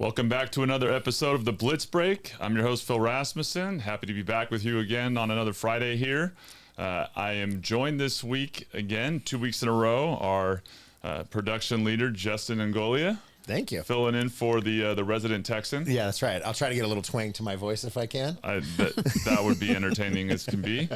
Welcome back to another episode of the Blitz Break. I'm your host, Phil Rasmussen. Happy to be back with you again on another Friday here. I am joined this week again, 2 weeks in a row, our production leader, Justin Ingolia. Thank you. Filling in for the resident Texan. Yeah, that's right. I'll try to get a little twang to my voice if I can. That would be entertaining as can be.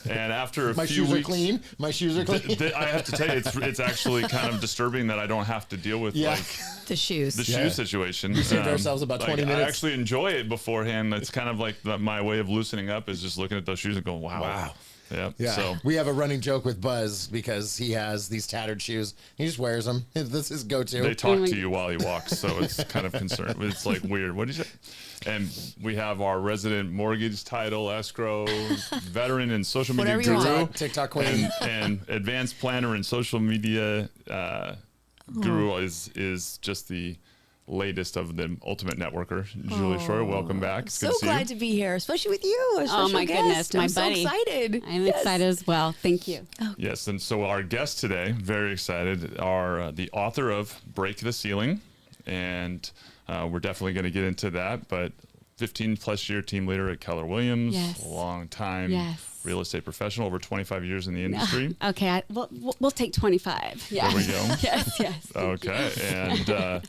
And after My shoes are clean. My shoes are clean. I have to tell you, it's actually kind of disturbing that I don't have to deal with the shoe situation. We saved ourselves about 20 minutes. I actually enjoy it beforehand. It's kind of like my way of loosening up is just looking at those shoes and going, wow. Yeah. So we have a running joke with Buzz because he has these tattered shoes. He just wears them. This is his go-to. They talk to you while he walks, so it's kind of concerned. It's like weird. What did you say? And we have our resident mortgage title escrow veteran and social media guru, TikTok queen, and advanced planner and social media guru is just the latest of the ultimate networker, Julie Shroyer. Welcome back. It's so glad to be here, especially with you. Oh my goodness, my buddy. So excited. I'm excited as well. Thank you. Oh. Yes, and so our guests today, very excited, are the author of Break the Ceiling, and we're definitely going to get into that. But 15-plus year team leader at Keller Williams, long time real estate professional, over 25 years in the industry. Okay, we'll take 25. Yeah. There we go. Yes. Okay, and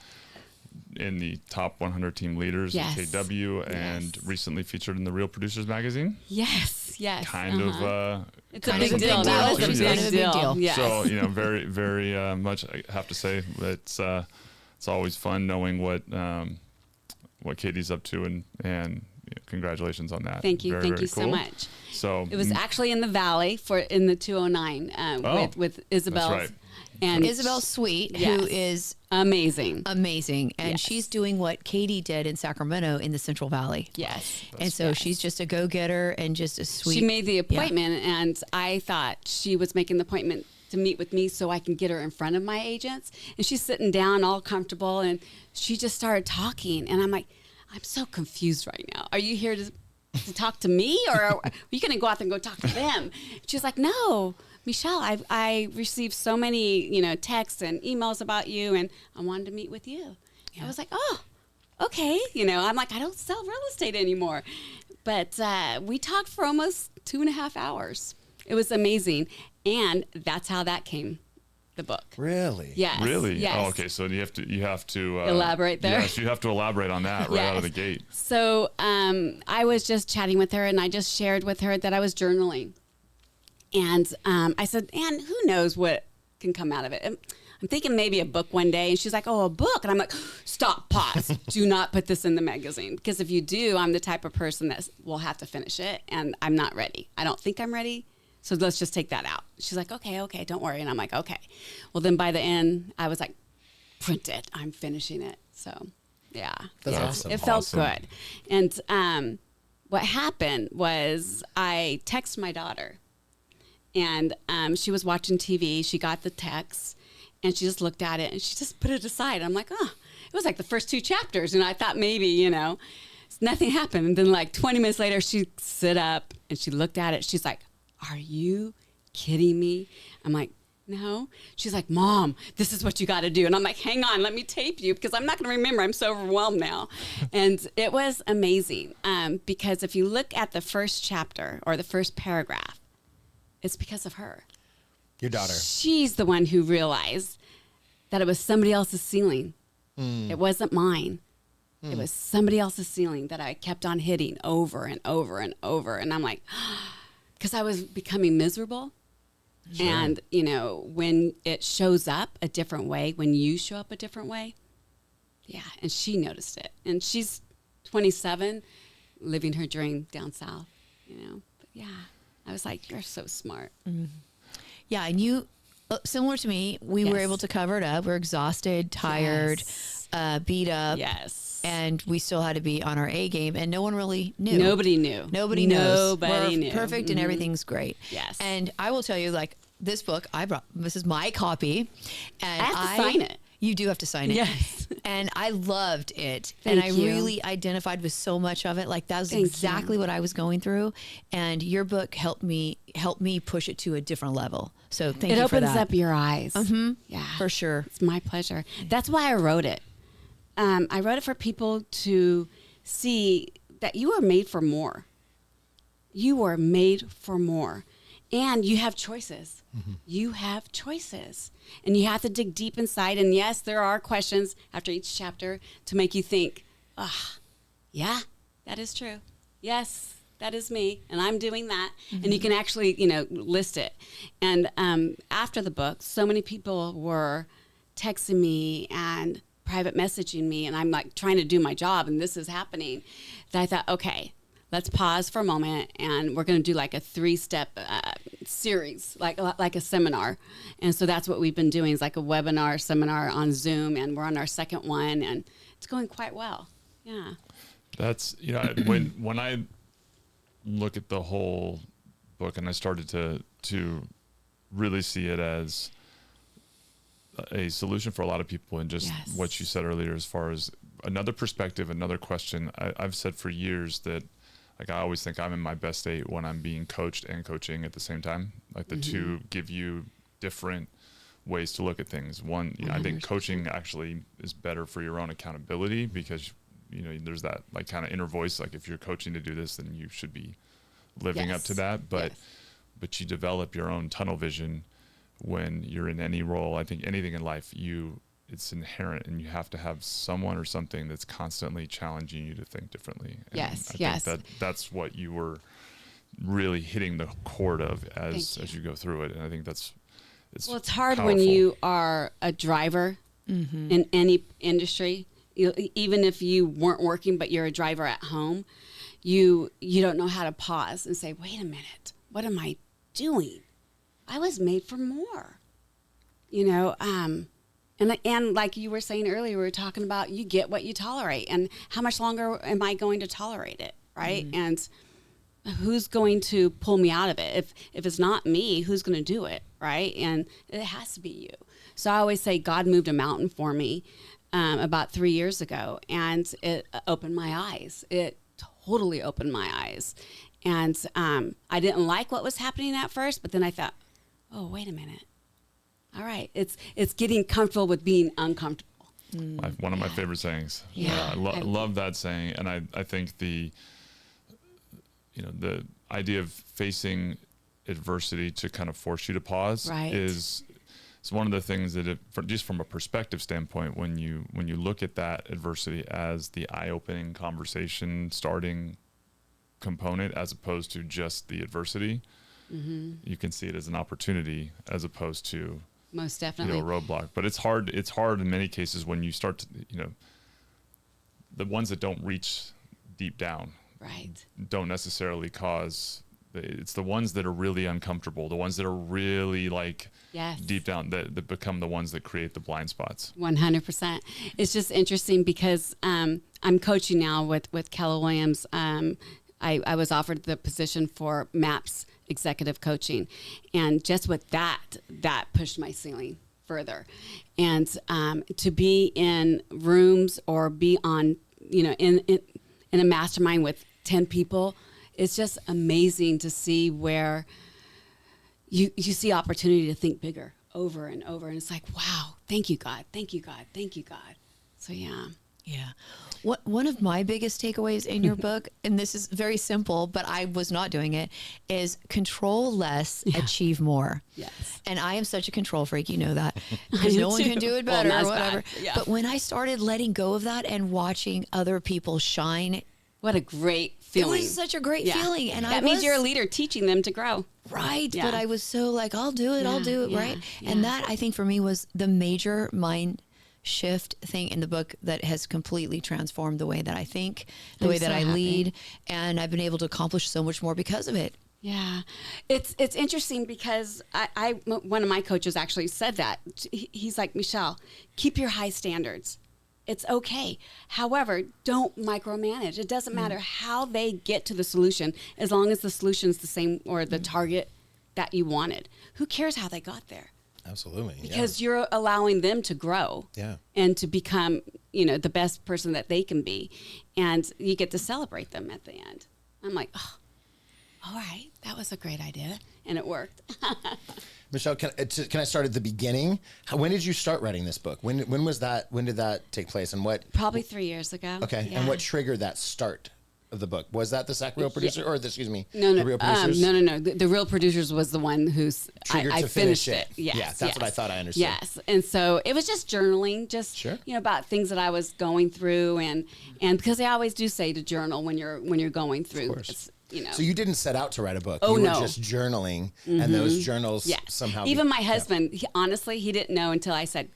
in the top 100 team leaders at KW, and recently featured in the Real Producers magazine. Yes. Kind of. It's a big deal now. It's kind of a big deal. Yes. So very, very much. I have to say it's always fun knowing what Katie's up to, and congratulations on that. Thank you. Very, Thank very you cool. so much. So it was actually in the Valley in the 209 with Isabel's. That's right. And Isabel Sweet, who is amazing. And she's doing what Katie did in Sacramento in the Central Valley. Yes. And so she's just a go-getter and just a sweet. She made the appointment, and I thought she was making the appointment to meet with me so I can get her in front of my agents. And she's sitting down all comfortable, and she just started talking. And I'm like, I'm so confused right now. Are you here to talk to me, or are you going to go out there and go talk to them? She's like, no, Michele, I received so many, texts and emails about you, and I wanted to meet with you. Yeah. I was like, oh, okay. I'm like, I don't sell real estate anymore. But we talked for almost 2.5 hours. It was amazing. And that's how that came, the book. Really? Yes. Really? Yes. Oh, okay. So you have to elaborate there. Yes, you have to elaborate on that right out of the gate. So I was just chatting with her, and I just shared with her that I was journaling. And I said, and who knows what can come out of it? I'm thinking maybe a book one day. And she's like, oh, a book. And I'm like, stop, pause. Do not put this in the magazine. Because if you do, I'm the type of person that will have to finish it. And I'm not ready. I don't think I'm ready. So let's just take that out. She's like, okay, don't worry. And I'm like, okay. Well, then by the end, I was like, print it. I'm finishing it. So, yeah. That's awesome. It felt good. And what happened was I texted my daughter. And she was watching TV. She got the text, and she just looked at it, and she just put it aside. I'm like, oh, it was like the first 2 chapters. And I thought maybe, nothing happened. And then like 20 minutes later, she stood up, and she looked at it. She's like, are you kidding me? I'm like, no. She's like, Mom, this is what you got to do. And I'm like, hang on, let me tape you because I'm not going to remember. I'm so overwhelmed now. And it was amazing because if you look at the first chapter or the first paragraph, it's because of her. Your daughter. She's the one who realized that it was somebody else's ceiling. It wasn't mine. It was somebody else's ceiling that I kept on hitting over and over and over. And I'm like, because I was becoming miserable. Sure. And, when it shows up a different way, when you show up a different way, and she noticed it. And she's 27, living her dream down south, But I was like, you're so smart. Mm-hmm. Yeah, and you, similar to me, we were able to cover it up. We're exhausted, tired, beat up. Yes. And we still had to be on our A game, and no one really knew. Nobody knew. Nobody knows. Nobody We're knew. perfect, and everything's great. Yes. And I will tell you, this book, this is my copy. And I have to sign it. You do have to sign it. Yes. And I loved it. Thank and I you. really identified with so much of it. That was exactly what I was going through. And your book helped me push it to a different level. So thank you for that. It opens up your eyes. Mm-hmm. Yeah. For sure. It's my pleasure. That's why I wrote it. I wrote it for people to see that you are made for more. You are made for more. And you have choices. You have choices. And you have to dig deep inside. And yes, there are questions after each chapter to make you think, yeah, that is true. Yes, that is me. And I'm doing that. And you can actually, list it. And after the book, so many people were texting me and private messaging me. And I'm like trying to do my job. And this is happening. That I thought, okay, let's pause for a moment, and we're going to do like a 3-step series, like a seminar. And so that's what we've been doing, is like a webinar seminar on Zoom, and we're on our second one, and it's going quite well. Yeah. That's, when I look at the whole book, and I started to really see it as a solution for a lot of people, and just what you said earlier, as far as another perspective, another question. I've said for years that, like, I always think I'm in my best state when I'm being coached and coaching at the same time. Like, the two give you different ways to look at things. One, I think coaching actually is better for your own accountability, because, there's that like kind of inner voice. Like, if you're coaching to do this, then you should be living up to that. But you develop your own tunnel vision when you're in any role. I think anything in life, it's inherent, and you have to have someone or something that's constantly challenging you to think differently. And I think that's what you were really hitting the chord of as you go through it. And I think it's hard powerful. When you are a driver in any industry, even if you weren't working, but you're a driver at home, you don't know how to pause and say, wait a minute, what am I doing? I was made for more, And like you were saying earlier, we were talking about, you get what you tolerate, and how much longer am I going to tolerate it, right? And who's going to pull me out of it? If it's not me, who's going to do it, right? And it has to be you. So I always say God moved a mountain for me about 3 years ago, and it opened my eyes. It totally opened my eyes. And I didn't like what was happening at first, but then I thought, oh, wait a minute. All right, it's getting comfortable with being uncomfortable. One of my favorite sayings. Yeah, I love that saying, and I think the idea of facing adversity to kind of force you to pause is one of the things that, just from a perspective standpoint, when you look at that adversity as the eye-opening conversation starting component, as opposed to just the adversity, you can see it as an opportunity as opposed to most definitely a roadblock. But it's hard in many cases when you start to, the ones that don't reach deep down don't necessarily cause, it's the ones that are really uncomfortable, the ones that are really deep down that become the ones that create the blind spots. 100%. It's just interesting because I'm coaching now with Keller Williams. I was offered the position for MAPS executive coaching, and just with that pushed my ceiling further. And to be in rooms or be on, in a mastermind with 10 people, it's just amazing to see where you see opportunity to think bigger over and over. And it's like, wow, thank you, God. Thank you, God. Thank you, God. So, yeah. Yeah. One of my biggest takeaways in your book, and this is very simple, but I was not doing it, is control less, achieve more. Yes. And I am such a control freak, you know that, because no one can do it better or whatever. Yeah. But when I started letting go of that and watching other people shine, what a great feeling. It was such a great feeling. And that means you're a leader teaching them to grow. Right. Yeah. But I was so like, I'll do it, right? Yeah. And that, I think, for me was the major mind shift thing in the book that has completely transformed the way that I think, the way that I lead, and I've been able to accomplish so much more because of it. Yeah. It's interesting because one of my coaches actually said that. He's like, Michele, keep your high standards. It's okay. However, don't micromanage. It doesn't matter how they get to the solution, as long as the solution's the same or the target that you wanted. Who cares how they got there? Absolutely. Because you're allowing them to grow and to become, the best person that they can be. And you get to celebrate them at the end. I'm like, oh, all right, that was a great idea. And it worked. Michele, can I start at the beginning? When did you start writing this book? When was that? When did that take place? And what? Probably 3 years ago. Okay. Yeah. And what triggered that start of the book? Was that the second real producer, or the No, the real producers? no. The Real Producers was the one who's Triggered I to finished finish it. Yes, Yeah, that's what I thought I understood. Yes, and so it was just journaling, just Sure. about things that I was going through, and because they always do say to journal when you're going through. course. It's, So you didn't set out to write a book. Oh, you were no. just journaling, and those journals Yeah. somehow. Even my husband, honestly, he didn't know until I said,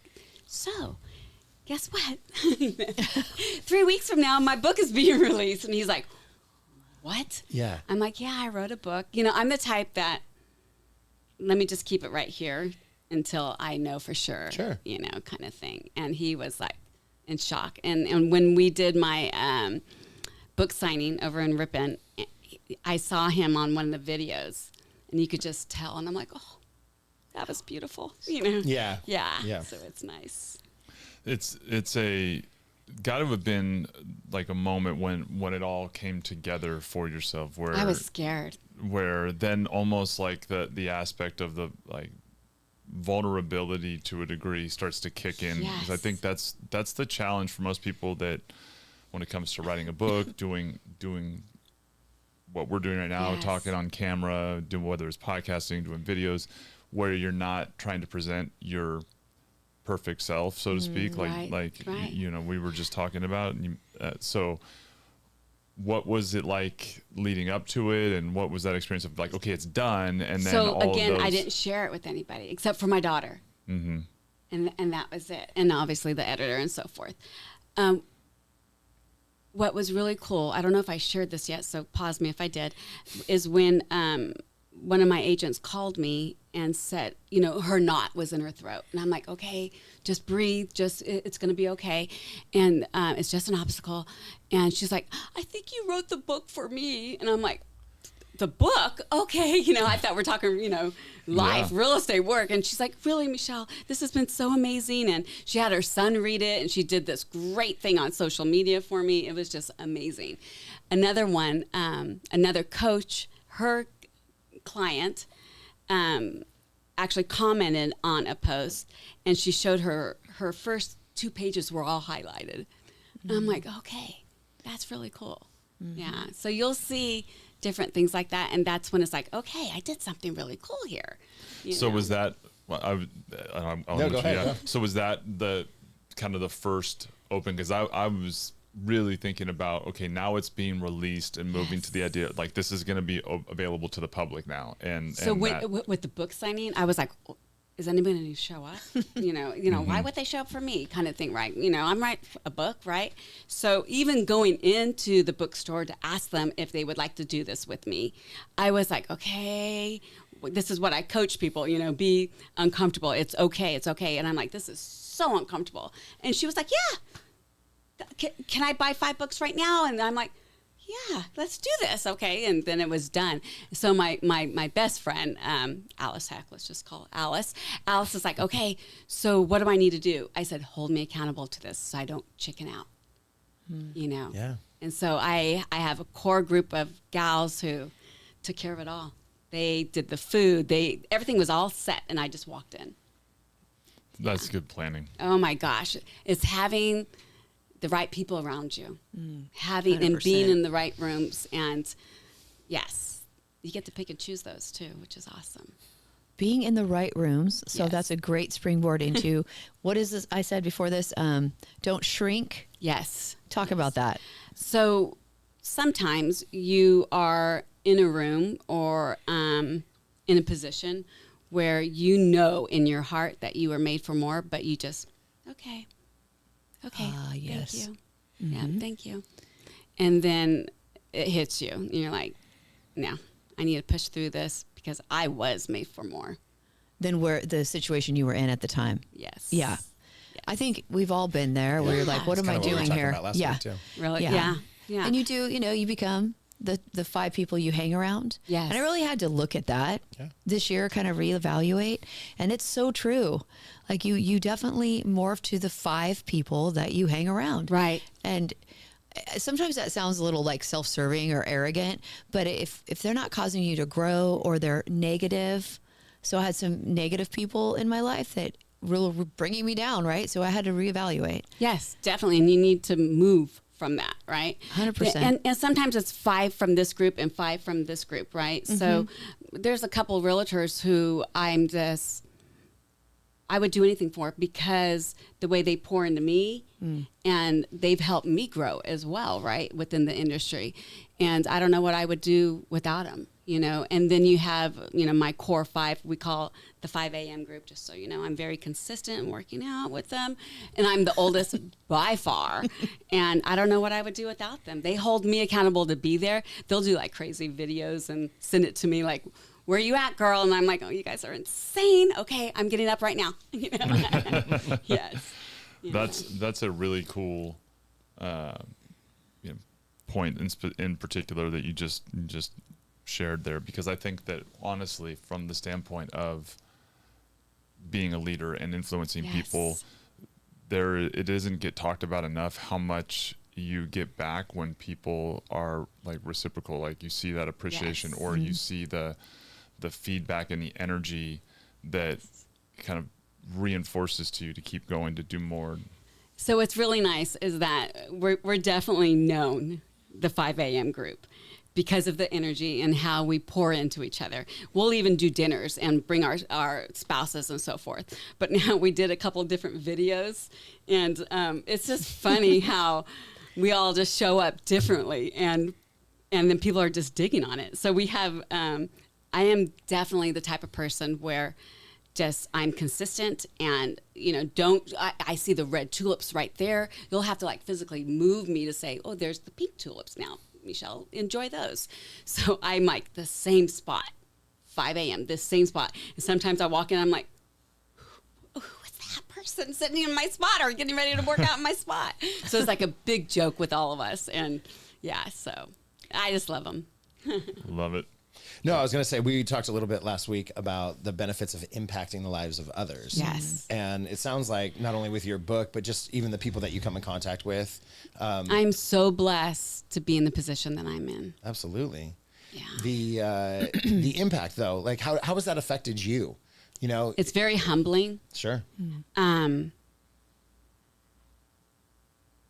"So, guess what? 3 weeks from now, my book is being released." And he's like, "What?" Yeah. I'm like, "Yeah, I wrote a book." I'm the type that, let me just keep it right here until I know for sure. Sure. Kind of thing. And he was like in shock. And when we did my book signing over in Ripon, I saw him on one of the videos, and you could just tell. And I'm like, "Oh, that was beautiful." Yeah. Yeah. So it's nice. It's got to have been like a moment when it all came together for yourself, where I was scared. where then almost like the aspect of the like vulnerability to a degree starts to kick in. Yes. 'Cause I think that's the challenge for most people, that when it comes to writing a book, doing what we're doing right now, Yes. talking on camera, doing, whether it's podcasting, doing videos, where you're not trying to present your perfect self, so to speak, right. we were just talking about. And so what was it like leading up to it, and what was that experience of like, okay, it's done, and then So all again, of those... I didn't share it with anybody except for my daughter, and that was it, and obviously the editor and so forth. What was really cool, I don't know if I shared this yet, so pause me if I did, is when one of my agents called me and said, her knot was in her throat. And I'm like, okay, just breathe, it's going to be okay. And it's just an obstacle. And she's like, "I think you wrote the book for me." And I'm like, "The book? Okay." I thought we're talking, life, Yeah. real estate work. And she's like, "Really, Michele, this has been so amazing." And she had her son read it, and she did this great thing on social media for me. It was just amazing. Another one, another coach, her client actually commented on a post, and she showed her first 2 pages were all highlighted. And I'm like, okay, that's really cool. Yeah. So you'll see different things like that, and that's when it's like, okay, I did something really cool here. So was that... Well, No, go ahead. Yeah. So was that the kind of the first open? Because I was really thinking about, okay, now it's being released and moving to the idea like this is going to be available to the public now. And so with the book signing, I was like, is anybody going to show up? Why would they show up for me? Kind of thing, right? I'm writing a book, right? So even going into the bookstore to ask them if they would like to do this with me, I was like, okay, this is what I coach people, be uncomfortable. It's okay. It's okay. And I'm like, this is so uncomfortable. And she was like, "Yeah. Can I buy 5 books right now?" And I'm like, "Yeah, let's do this." Okay. And then it was done. So my best friend, Alice Heck, let's just call her Alice. Alice is like, "Okay, so what do I need to do?" I said, "Hold me accountable to this so I don't chicken out." Yeah. And so I have a core group of gals who took care of it all. They did the food. Everything was all set, and I just walked in. That's good planning. Oh my gosh. It's having the right people around you, having 100%. and being in the right rooms. And yes, you get to pick and choose those too, which is awesome. Being in the right rooms. So Yes. that's a great springboard into what is this? I said before this, don't shrink. Yes. Talk about that. So sometimes you are in a room or in a position where in your heart that you are made for more, but you just, okay, Yes. thank you. Yeah, thank you. And then it hits you. And you're like, no, I need to push through this because I was made for more. Than where the situation you were in at the time. Yes. Yeah. I think we've all been there where you're like, what am I Kinda what we were doing talking here? about last Yeah. week, too. Really? Yeah. Yeah. And you do, you become the 5 people you hang around. Yes. And I really had to look at that Yeah. this year, kind of reevaluate. And it's so true. Like you definitely morph to the 5 people that you hang around. Right. And sometimes that sounds a little like self-serving or arrogant, but if they're not causing you to grow or they're negative, so I had some negative people in my life that were bringing me down, right? So I had to reevaluate. Yes, definitely. And you need to move from that, right? 100%. And sometimes it's 5 from this group and 5 from this group, right? So there's a couple of realtors who I would do anything for because the way they pour into me and they've helped me grow as well, right? Within the industry. And I don't know what I would do without them, you know? And then you have, you know, my core 5, we call the 5 a.m. group, just so you know. I'm very consistent in working out with them. And I'm the oldest by far. And I don't know what I would do without them. They hold me accountable to be there. They'll do like crazy videos and send it to me like, where you at, girl? And I'm like, oh, you guys are insane. Okay, I'm getting up right now. You know? Yes. Yeah. That's a really cool point in particular that you just shared there, because I think that honestly, from the standpoint of being a leader and influencing people, it doesn't get talked about enough how much you get back when people are like reciprocal, like you see that appreciation or you see the feedback and the energy that kind of reinforces to you to keep going, to do more. So what's really nice is that we're definitely known, the 5 a.m. group, because of the energy and how we pour into each other. We'll even do dinners and bring our spouses and so forth. But now we did a couple of different videos, and it's just funny how we all just show up differently, and then people are just digging on it. So we have, I am definitely the type of person where just I'm consistent, and you know, I see the red tulips right there. You'll have to like physically move me to say, oh, there's the pink tulips now, Michele, enjoy those. So I'm like the same spot, 5 a.m., this same spot. And sometimes I walk in, I'm like, who is that person sitting in my spot or getting ready to work out in my spot? So it's like a big joke with all of us. And yeah, so I just love them. Love it. No, I was going to say, we talked a little bit last week about the benefits of impacting the lives of others. Yes. And it sounds like not only with your book, but just even the people that you come in contact with. I'm so blessed to be in the position that I'm in. Absolutely. Yeah. The impact, though, like how has that affected you? You know, It's very humbling. Sure.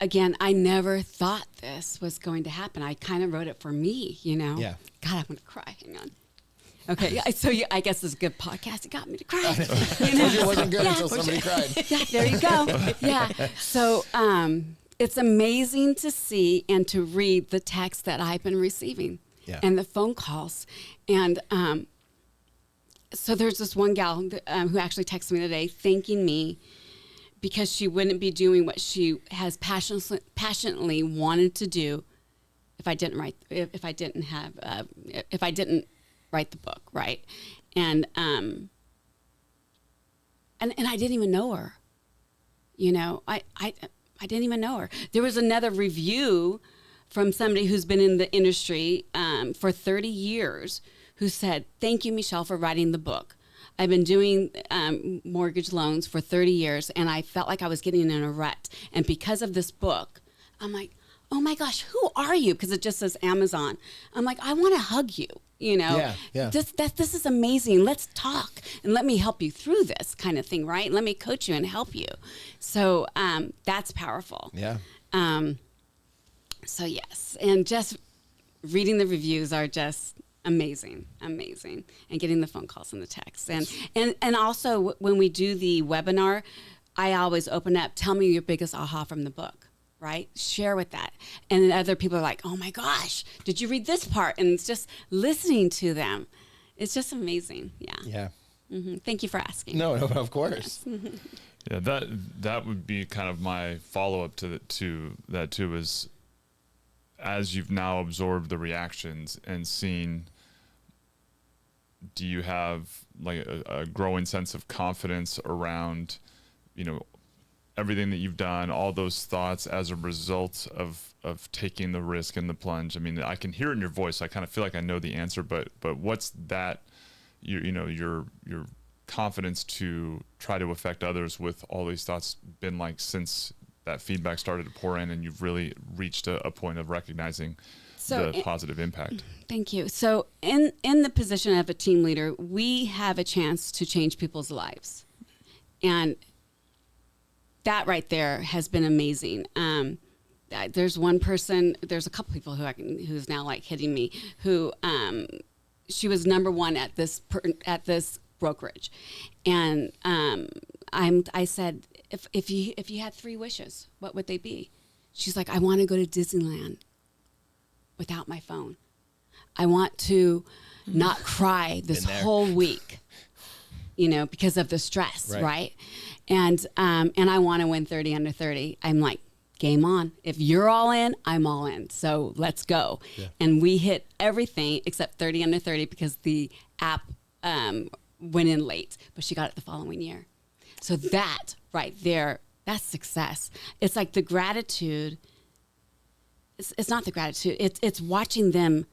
Again, I never thought this was going to happen. I kind of wrote it for me, you know? Yeah. God, I'm going to cry. Hang on. Okay. So I guess this is a good podcast. It got me to cry. You know? It wasn't good until somebody cried. Yeah, there you go. Yeah. So it's amazing to see and to read the text that I've been receiving and the phone calls. And so there's this one gal who actually texted me today thanking me because she wouldn't be doing what she has passionately wanted to do if I didn't write the book, right? And I didn't even know her. You know, I didn't even know her. There was another review from somebody who's been in the industry for 30 years who said, "Thank you, Michele, for writing the book. I've been doing mortgage loans for 30 years, and I felt like I was getting in a rut. And because of this book," I'm like, oh my gosh, who are you? Because it just says Amazon. I'm like, I want to hug you, you know? Yeah. This is amazing. Let's talk and let me help you through this kind of thing, right? Let me coach you and help you. So that's powerful. Yeah. So yes, and just reading the reviews are just amazing, and getting the phone calls and the texts, and also when we do the webinar, I always open up, tell me your biggest aha from the book, right? Share with that, and then other people are like, oh my gosh, did you read this part? And it's just listening to them, it's just amazing. Yeah. Thank you for asking. No, of course. Yes. Yeah, that would be kind of my follow-up to that too, is as you've now absorbed the reactions and seen, do you have like a growing sense of confidence around, you know, everything that you've done, all those thoughts as a result of taking the risk and the plunge? I mean, I can hear it in your voice. I kind of feel like I know the answer, but what's that, your confidence to try to affect others with all these thoughts been like since that feedback started to pour in, and you've really reached a point of recognizing the positive impact. Thank you. So in the position of a team leader, we have a chance to change people's lives. And that right there has been amazing. There's one person, there's a couple people who's now like hitting me, who she was number one at this brokerage. And I said, if you had 3 wishes, what would they be? She's like, I want to go to Disneyland without my phone. I want to not cry this whole week, because of the stress, right? And I want to win 30 under 30. I'm like, game on. If you're all in, I'm all in. So let's go. Yeah. And we hit everything except 30 under 30 because the app went in late, but she got it the following year. So that right there, that's success. It's like the gratitude. It's not the gratitude. It's watching them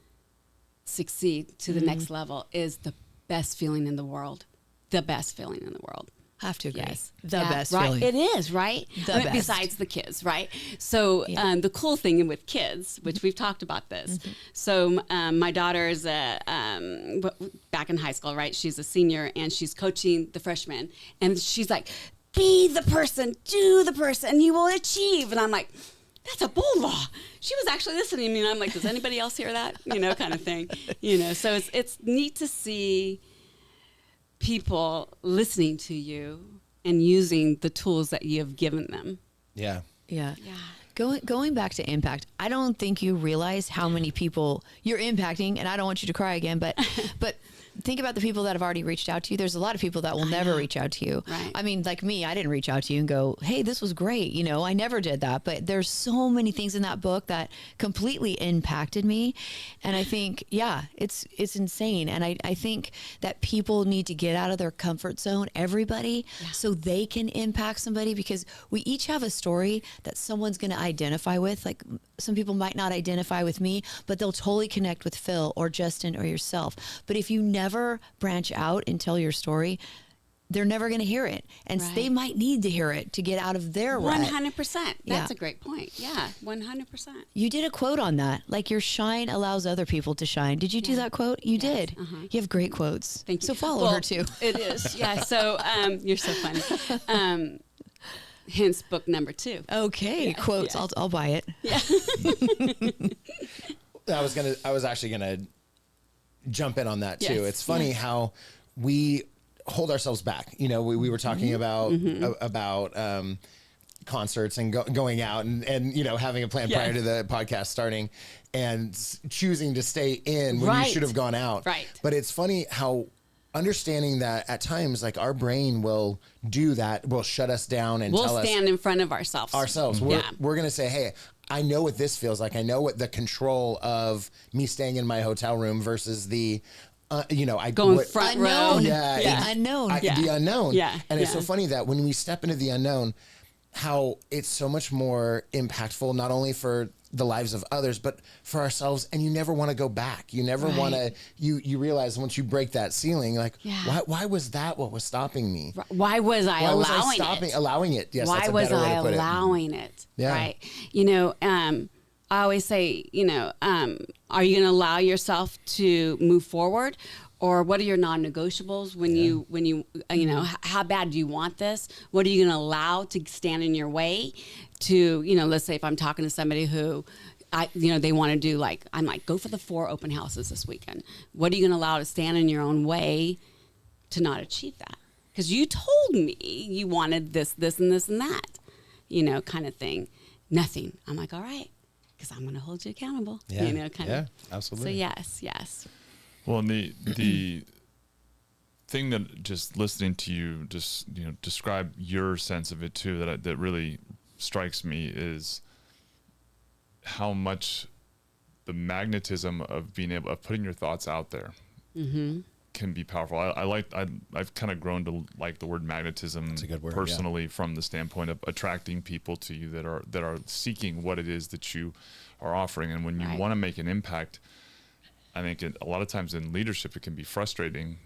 succeed to the next level is the best feeling in the world. The best feeling in the world. Have to agree. Yes. The best feeling. It is, right? Best. Besides the kids, right? So the cool thing with kids, which we've talked about this. Mm-hmm. So my daughter is back in high school, right? She's a senior and she's coaching the freshmen. And she's like, be the person, do the person, you will achieve. And I'm like, that's a bold law. She was actually listening to me. And I'm like, does anybody else hear that? Kind of thing. So it's neat to see people listening to you and using the tools that you have given them. Yeah. Going back to impact, I don't think you realize how many people you're impacting, and I don't want you to cry again, but think about the people that have already reached out to you. There's a lot of people that will never reach out to you. Right. I mean, like me, I didn't reach out to you and go, hey, this was great. I never did that. But there's so many things in that book that completely impacted me. And I think, it's insane. And I think that people need to get out of their comfort zone, everybody, so they can impact somebody, because we each have a story that someone's going to identify with. Like, some people might not identify with me, but they'll totally connect with Phil or Justin or yourself. But if you never branch out and tell your story, they're never going to hear it. And they might need to hear it to get out of their rut. 100%. That's a great point. Yeah, 100%. You did a quote on that. Like, your shine allows other people to shine. Did you do that quote? You did. Uh-huh. You have great quotes. Thank you. So follow her too. It is. Yeah. So you're so funny. Hence book number 2. Okay. Quotes. Yeah. I'll buy it. Yeah. I was actually gonna jump in on that too. Yes. It's funny how we hold ourselves back. We were talking about concerts and going out and having a plan prior to the podcast starting and choosing to stay in when you should have gone out. Right. But it's funny how understanding that at times, like, our brain will do that, will shut us down and tell us. We'll stand in front of ourselves. We're going to say, hey, I know what this feels like. I know what the control of me staying in my hotel room versus the, front row. The unknown. The unknown. Yeah. And it's so funny that when we step into the unknown, how it's so much more impactful, not only for the lives of others, but for ourselves. And you never want to go back. You never want to, you realize once you break that ceiling, like, why was that what was stopping me? Why was I allowing it? Yes. Why was I allowing it? Yeah. Right. I always say, are you going to allow yourself to move forward? Or what are your non-negotiables when you how bad do you want this? What are you going to allow to stand in your way to, let's say if I'm talking to somebody who, they want to do I'm like, go for the 4 open houses this weekend. What are you going to allow to stand in your own way to not achieve that? Because you told me you wanted this, and this, and that, kind of thing. Nothing. I'm like, all right, because I'm going to hold you accountable. Yeah. Kind of. Absolutely. So yes. Well, and the thing that just listening to you just describe your sense of it too, that really strikes me is how much the magnetism of being able of putting your thoughts out there can be powerful. I've kind of grown to like the word magnetism. That's a good word, personally, from the standpoint of attracting people to you that are seeking what it is that you are offering, and when you want to make an impact. I think a lot of times in leadership, it can be frustrating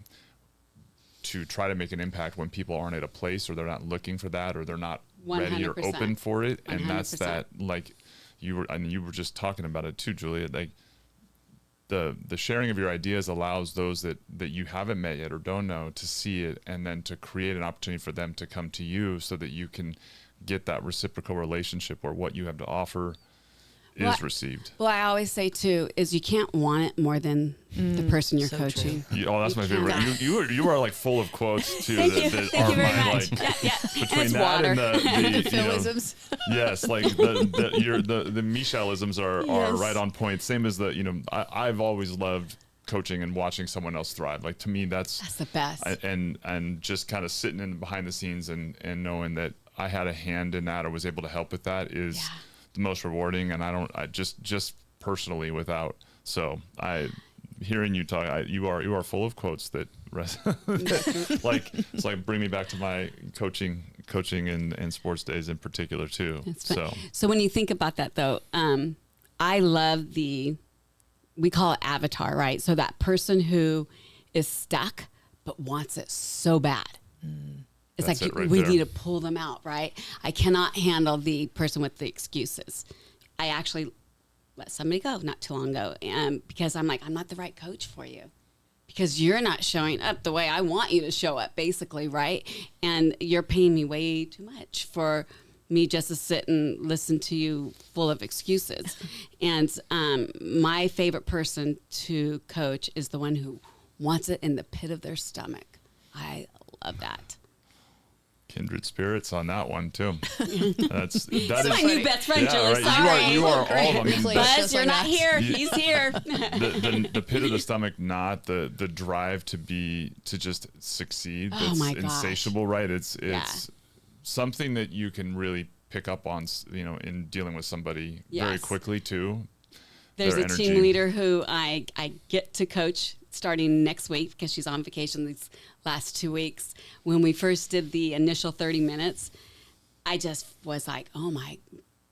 to try to make an impact when people aren't at a place or they're not looking for that or they're not ready or 100%. open for it. And that's 100%. that, like you were just talking about it too, Julia, like the sharing of your ideas allows those that you haven't met yet or don't know to see it, and then to create an opportunity for them to come to you so that you can get that reciprocal relationship where what you have to offer is received. Well, I always say too is you can't want it more than the person you're so coaching. That's my favorite. cannot. You are like full of quotes too. Thank you. Thank you very much. Like, Yeah. between It's that water. and the Philisms. yes, like the Micheleisms are Yes. right on point. Same as I've always loved coaching and watching someone else thrive. Like to me, that's the best. And just kind of sitting in behind the scenes and knowing that I had a hand in that or was able to help with that is the most rewarding. And I just personally hearing you talk, you are full of quotes that like it's like bring me back to my coaching and sports days in particular too. So when you think about that though, I love we call it avatar, right? So that person who is stuck but wants it so bad. It's That's like it right we there. need to pull them out, right? I cannot handle the person with the excuses. I actually let somebody go not too long ago, because I'm like, I'm not the right coach for you because you're not showing up the way I want you to show up, basically, right? And you're paying me way too much for me just to sit and listen to you full of excuses. And my favorite person to coach is the one who wants it in the pit of their stomach. I love that. Kindred spirits on that one too. That's My new best friend, Julie. Right. Sorry. You are all of them. I mean, Please. Buzz, Just you're like not that. here. You- He's here. the pit of the stomach, not the drive to just succeed. Oh That's my gosh. insatiable, right? It's Yeah. something that you can really pick up on, in dealing with somebody very Yes. quickly too. There's Their a team energy. leader who I get to coach starting next week because she's on vacation these last 2 weeks. When we first did the initial 30 minutes, I just was like, oh my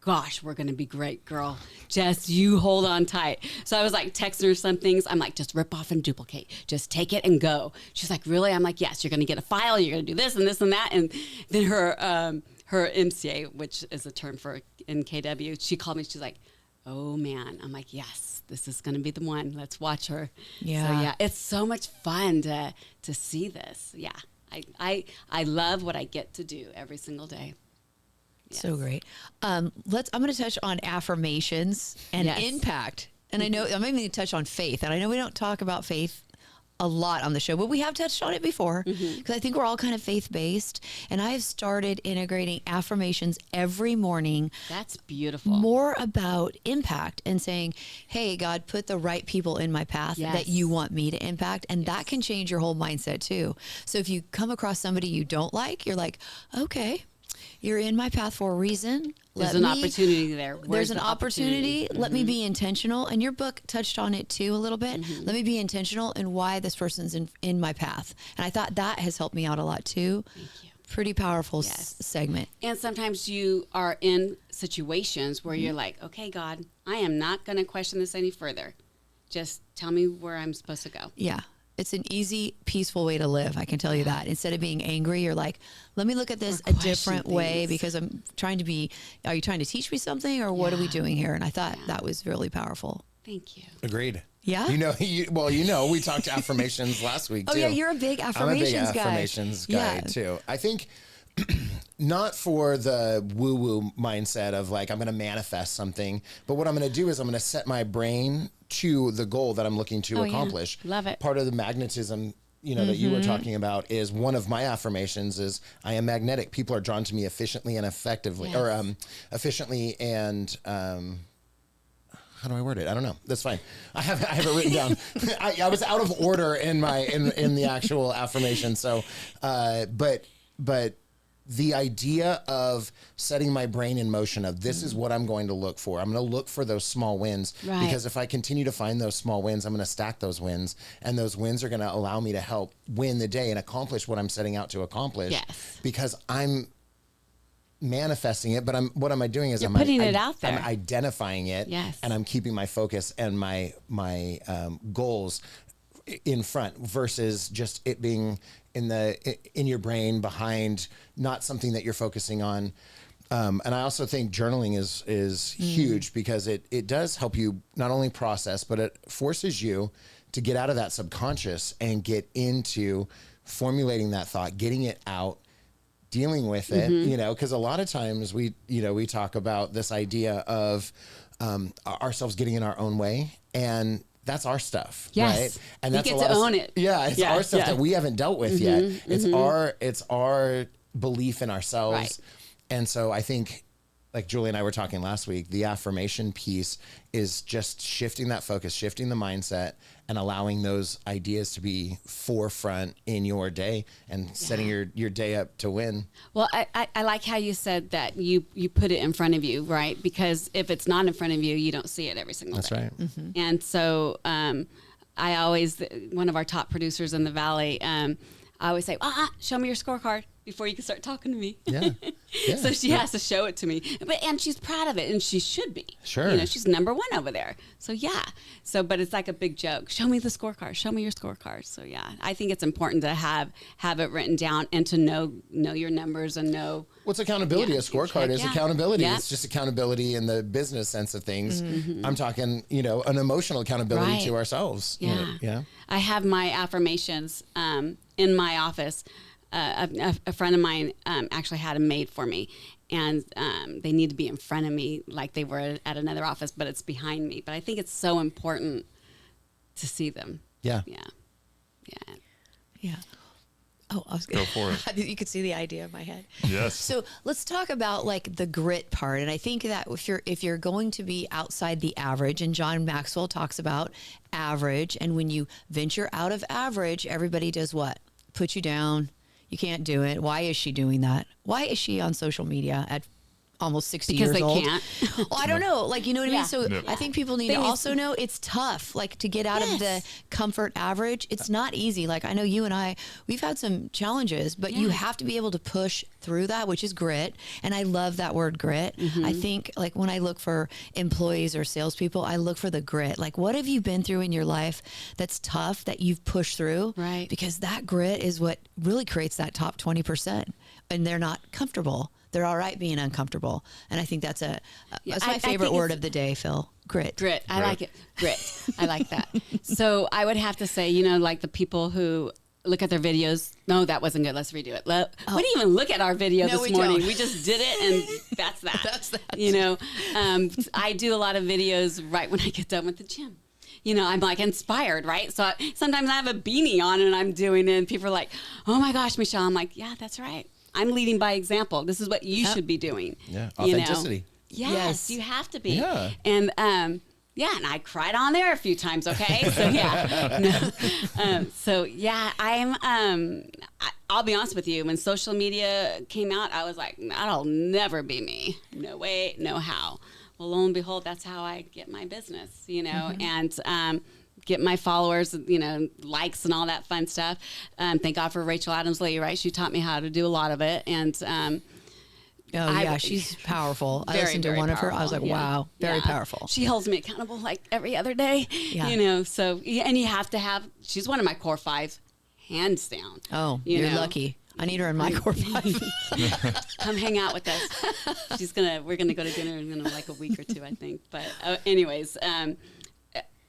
gosh, we're going to be great, girl. Just you hold on tight. So I was like texting her some things. I'm like, just rip off and duplicate. Just take it and go. She's like, really? I'm like, yes, you're going to get a file. You're going to do this and this and that. And then her MCA, which is a term for in KW, she called me. She's like, oh man. I'm like, yes, this is going to be the one. Let's watch her. Yeah. So yeah, it's so much fun to see this. Yeah. I love what I get to do every single day. So great. I'm going to touch on affirmations and Yes. impact. And I know I'm even going to touch on faith. And I know we don't talk about faith a lot on the show, but we have touched on it before because I think we're all kind of faith-based. And I have started integrating affirmations every morning, That's beautiful. more about impact and saying, hey, God, put the right people in my path Yes. that you want me to impact. And that can change your whole mindset too. So if you come across somebody you don't like, you're like, okay, you're in my path for a reason. There's an opportunity there. There's Where's an the opportunity. Let me be intentional. And your book touched on it too a little bit. Let me be intentional in why this person's in my path. And I thought that has helped me out a lot too. Thank you. Pretty powerful Yes. segment. And sometimes you are in situations where you're like, okay, God, I am not going to question this any further. Just tell me where I'm supposed to go. Yeah. It's an easy, peaceful way to live. I can tell you that. Instead of being angry, you're like, let me look at this Or a question different way things. because I'm trying to be, are you trying to teach me something or what are we Yeah. doing here? And I thought that was really powerful. Thank you. Agreed. Yeah? We talked affirmations last week Oh too. yeah, you're a big I'm a affirmations big guy. affirmations guy too. I think not for the woo-woo mindset of like I'm going to manifest something, but what I'm going to do is I'm going to set my brain to the goal that I'm looking to Oh, yeah. accomplish. Love it. Part of the magnetism, that you were talking about is one of my affirmations is I am magnetic. People are drawn to me efficiently and effectively, Yes. or efficiently and. How do I word it? I don't know. That's fine. I have it written down. I was out of order in the actual affirmation. So, but the idea of setting my brain in motion of this is what I'm going to look for. I'm going to look for those small wins Right. because if I continue to find those small wins, I'm going to stack those wins, and those wins are going to allow me to help win the day and accomplish what I'm setting out to accomplish. Yes. Because I'm manifesting it, but what am I doing is You're I'm putting it out there. I'm identifying it, Yes. and I'm keeping my focus and my goals in front versus just it being in your brain behind not something that you're focusing on. And I also think journaling is huge because it does help you not only process, but it forces you to get out of that subconscious and get into formulating that thought, getting it out, dealing with it, you know, because a lot of times we talk about this idea of ourselves getting in our own way, and that's our stuff, right? And that's you get to own it. Yeah, it's our stuff that we haven't dealt with yet. It's our belief in ourselves. Right. And so I think, like Julie and I were talking last week, the affirmation piece is just shifting that focus, shifting the mindset, and allowing those ideas to be forefront in your day and setting your day up to win. Well, I like how you said that you put it in front of you, right? Because if it's not in front of you, you don't see it every single day. That's right. And so I always, one of our top producers in the Valley, I always say, show me your scorecard before you can start talking to me. Yeah. So she has to show it to me, and she's proud of it, and she should be. Sure. You know, she's number one over there. So yeah. So, but it's like a big joke. Show me the scorecard. Show me your scorecard. So yeah, I think it's important to have it written down and to know your numbers and know. What's accountability? Yeah. A scorecard is Yeah. accountability. Yeah. It's just accountability in the business sense of things. I'm talking, an emotional accountability Right. to ourselves. Yeah. Yeah. I have my affirmations in my office. A friend of mine actually had them made for me, and they need to be in front of me like they were at another office, but it's behind me. But I think it's so important to see them. Yeah. Yeah. Yeah. Yeah. Oh, I was Go for it. You could see the idea in my head. Yes. So let's talk about like the grit part. And I think that if you're going to be outside the average, and John Maxwell talks about average, and when you venture out of average, everybody does what? Put you down. You can't do it. Why is she doing that? Why is she on social media at almost 60 Because years they old? can't. Well, I don't know. Like, you know what I Yeah. mean? So Yep. I think people need to also know it's tough, like to get out of the Yes. comfort average. It's not easy. Like I know you and I, we've had some challenges, but you Yeah. have to be able to push through that, which is grit. And I love that word grit. I think like when I look for employees or salespeople, I look for the grit. Like what have you been through in your life that's tough that you've pushed through? Right. Because that grit is what really creates that top 20%. And they're not comfortable. They're all right being uncomfortable. And I think that's that's my I favorite think word it's- of the day, Phil. Grit. Grit. I Grit. like it. Grit. I like that. So I would have to say, like the people who look at their videos. No, that wasn't good. Let's redo it. We didn't even look at our video No, this we morning. don't. We just did it, and that's that. That's that. I do a lot of videos right when I get done with the gym. I'm like inspired, right? So sometimes I have a beanie on and I'm doing it, and people are like, "Oh my gosh, Michelle!" I'm like, "Yeah, that's right. I'm leading by example. This is what you should be doing." Yeah. you know? Authenticity. Yes, you have to be. Yeah. And and I cried on there a few times. Okay, so I'll be honest with you. When social media came out, I was like, that'll never be me. No way, no how. Well, lo and behold, that's how I get my business. And get my followers, likes and all that fun stuff. Thank God for Rachel Adams-Lee, right? She taught me how to do a lot of it, and. She's powerful. I Very, listened to very one of her. I was like, powerful. wow, very Yeah. powerful. She holds me accountable like every other day. Yeah. So and you have to have. She's one of my core five, hands down. Oh, you you're know. lucky. I need her in my core five. Come hang out with us. We're gonna go to dinner in like a week or two, I think. But anyways,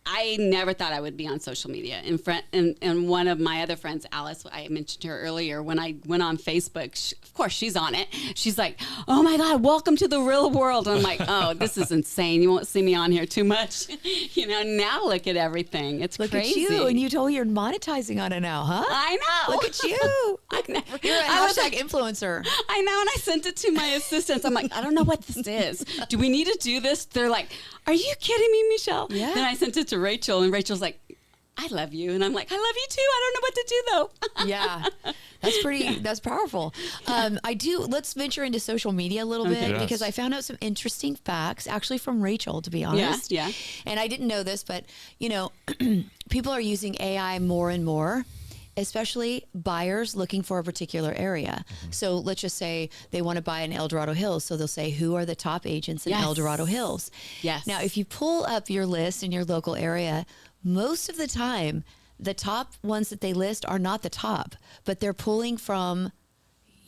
I never thought I would be on social media. And one of my other friends, Alice, I mentioned her earlier, when I went on Facebook, of course she's on it. She's like, "Oh my God, welcome to the real world." And I'm like, "Oh, this is insane. You won't see me on here too much." Now look at everything. It's Look crazy. at you. And you told me you're monetizing on it now, huh? I know. Look at you. You're a I was hashtag influencer. I know, and I sent it to my assistants. I'm like, I don't know what this is. Do we need to do this? They're like, are you kidding me, Michelle? Yeah. Then I sent it to Rachel, and Rachel's like, I love you. And I'm like, I love you too. I don't know what to do, though. Yeah. That's powerful. Let's venture into social media a little bit Yes. because I found out some interesting facts actually from Rachel, to be honest. Yeah. And I didn't know this, but people are using AI more and more, especially buyers looking for a particular area. So let's just say they want to buy in El Dorado Hills. So they'll say, who are the top agents in Yes. El Dorado Hills? Yes. Now, if you pull up your list in your local area, most of the time, the top ones that they list are not the top, but they're pulling from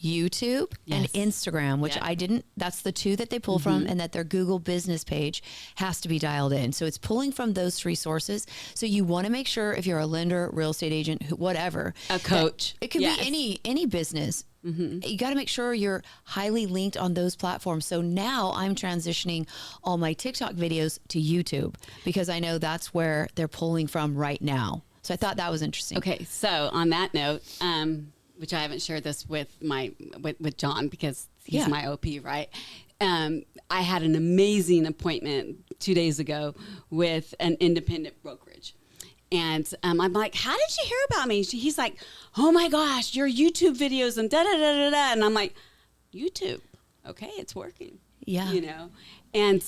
YouTube and Instagram, which I didn't, that's the two that they pull from, and that their Google business page has to be dialed in. So it's pulling from those three sources. So you want to make sure if you're a lender, real estate agent, whatever, a coach, it could be any business. You got to make sure you're highly linked on those platforms. So now I'm transitioning all my TikTok videos to YouTube because I know that's where they're pulling from right now. So I thought that was interesting. Okay. So on that note, which I haven't shared this with with John because he's my OP, right? I had an amazing appointment 2 days ago with an independent brokerage. And I'm like, how did you hear about me? He's like, oh my gosh, your YouTube videos and da-da-da-da-da. And I'm like, YouTube. Okay, it's working. Yeah. You know? And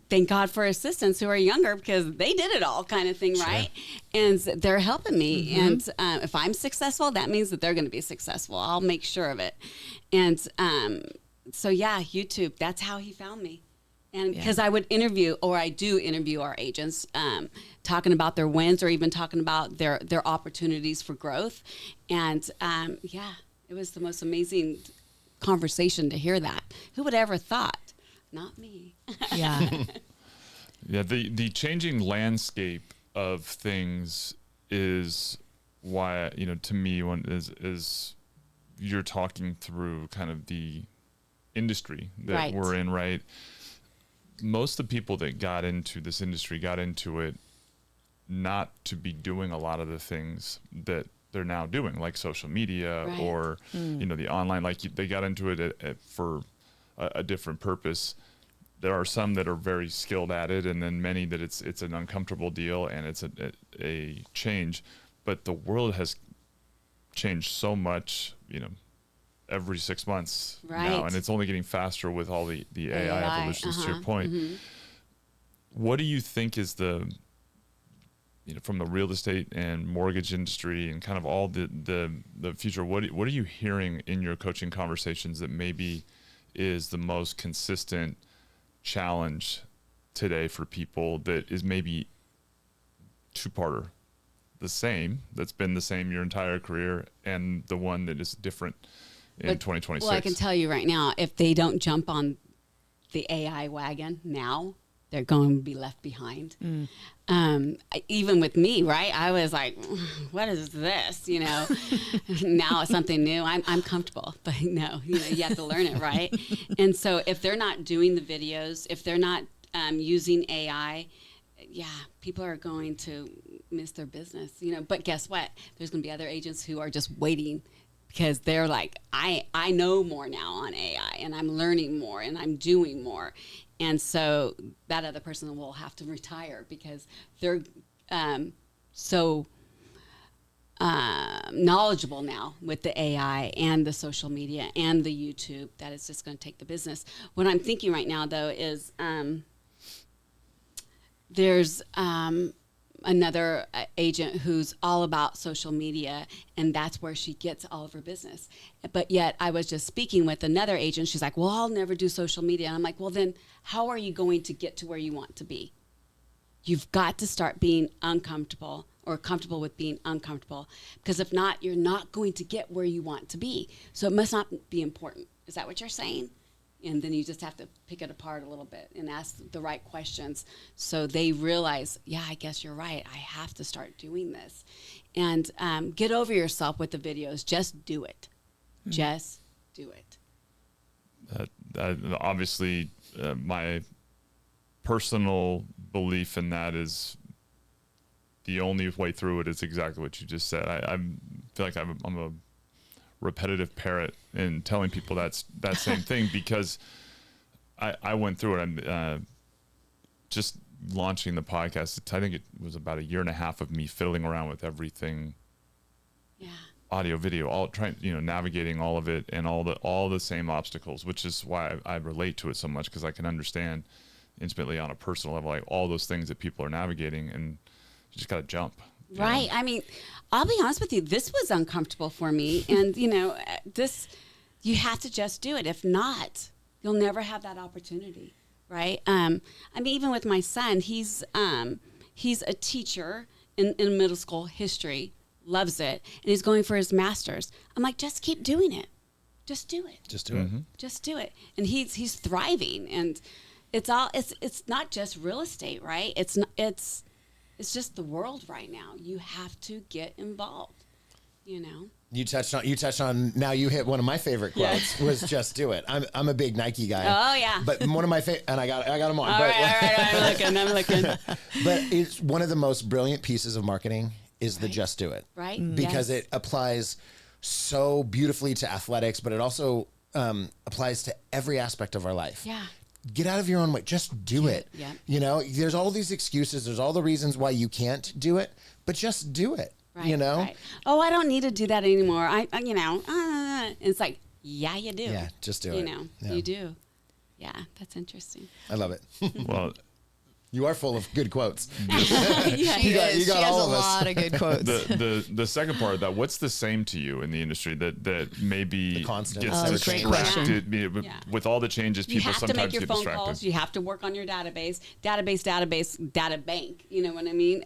thank God for assistants who are younger because they did it all kind of thing, right? And they're helping me. And if I'm successful, that means that they're going to be successful. I'll make sure of it. And so, yeah, YouTube, that's how he found me. And because I would interview, or I do interview our agents, talking about their wins or even talking about their opportunities for growth. And it was the most amazing conversation to hear that. Who would ever thought? Not me. Yeah. The changing landscape of things is why, to me, is you're talking through kind of the industry that we're in, right? Most of the people that got into this industry got into it not to be doing a lot of the things that they're now doing, like social media or, the online, like they got into it for a different purpose. There are some that are very skilled at it, and then many that it's an uncomfortable deal and it's a change. But the world has changed so much, every 6 months now, and it's only getting faster with all the AI evolutions. To your point, what do you think is the from the real estate and mortgage industry and kind of all the future? What are you hearing in your coaching conversations that maybe is the most consistent challenge today for people that is maybe two-parter, the same, that's been the same your entire career, and the one that is different in 2026? Well, I can tell you right now, if they don't jump on the AI wagon now, they're going to be left behind. Even with me, right? I was like, what is this? Now it's something new. I'm comfortable, but no, you have to learn it, right? And so if they're not doing the videos, if they're not using AI, people are going to miss their business, But guess what? There's going to be other agents who are just waiting because they're like, I know more now on AI, and I'm learning more, and I'm doing more. And so that other person will have to retire because they're so knowledgeable now with the AI and the social media and the YouTube that it's just going to take the business. What I'm thinking right now, though, is there's another agent who's all about social media, and that's where she gets all of her business. But yet I was just speaking with another agent. She's like, well, I'll never do social media. And I'm like, well, then how are you going to get to where you want to be? You've got to start being uncomfortable or comfortable with being uncomfortable, because if not, you're not going to get where you want to be. So it must not be important. Is that what you're saying? And then you just have to pick it apart a little bit and ask the right questions so they realize, I guess you're right. I have to start doing this. And get over yourself with the videos. Just do it. Just do it. Obviously, my personal belief in that is the only way through it is exactly what you just said. I feel like I'm a repetitive parrot in telling people that same thing, because I went through it. I'm just launching the podcast. I think it was about 1.5 years of me fiddling around with everything, audio, video, all trying, navigating all of it and all the same obstacles, which is why I relate to it so much, because I can understand intimately on a personal level, like all those things that people are navigating, and you just got to jump. Right. I mean, I'll be honest with you, this was uncomfortable for me. And, this, you have to just do it. If not, you'll never have that opportunity. Right. I mean, even with my son, he's a teacher in middle school history, loves it. And he's going for his master's. I'm like, just keep doing it. just do it. Just do it. Just do it. And he's thriving, and it's not just real estate, right? It's just the world right now. You have to get involved, you know. You touched on now you hit one of my favorite quotes was just do it. I'm a big Nike guy. Oh yeah. But one of my and I got them on. All right. I'm looking. But it's one of the most brilliant pieces of marketing is the just do it. Right. Because it applies so beautifully to athletics, but it also applies to every aspect of our life. Yeah. Get out of your own way. Just do it. Yeah. You know, there's all these excuses. There's all the reasons why you can't do it, but just do it. Right, you know? Right. Oh, I don't need to do that anymore. It's like, yeah, you do. Yeah, just do it. You know, yeah. you do. Yeah, that's interesting. I love it. Well, you are full of good quotes. Yeah, You got all has of a us. lot of good quotes. the second part of that, what's the same to you in the industry that maybe The constant. gets That's a great distracted? Yeah. With all the changes, You people have to make sometimes your get phone distracted. calls. You have to work on your database, data bank. You know what I mean?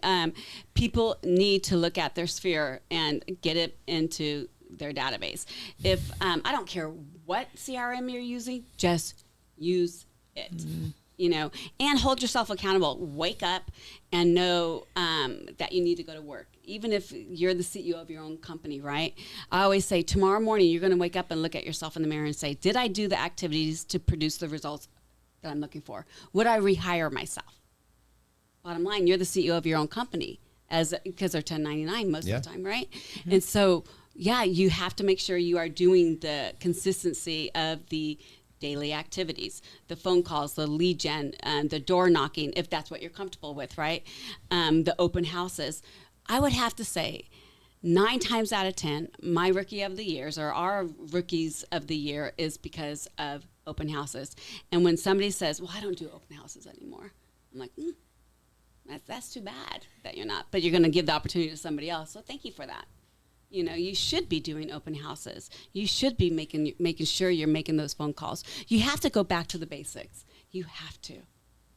People need to look at their sphere and get it into their database. If I don't care what CRM you're using, just use it. You know, and hold yourself accountable. Wake up and know that you need to go to work. Even if you're the CEO of your own company, right? I always say tomorrow morning, you're going to wake up and look at yourself in the mirror and say, did I do the activities to produce the results that I'm looking for? Would I rehire myself? Bottom line, you're the CEO of your own company because they're 1099 most of the time, right? Mm-hmm. And so, yeah, you have to make sure you are doing the consistency of the daily activities, the phone calls, the lead gen, the door knocking, if that's what you're comfortable with, right? The open houses. I would have to say 9 times out of 10, my rookie of the years or our rookies of the year is because of open houses. And when somebody says, well, I don't do open houses anymore, I'm like, that's too bad that you're not, but you're going to give the opportunity to somebody else. So thank you for that. You know, you should be doing open houses. You should be making sure you're making those phone calls. You have to go back to the basics. You have to.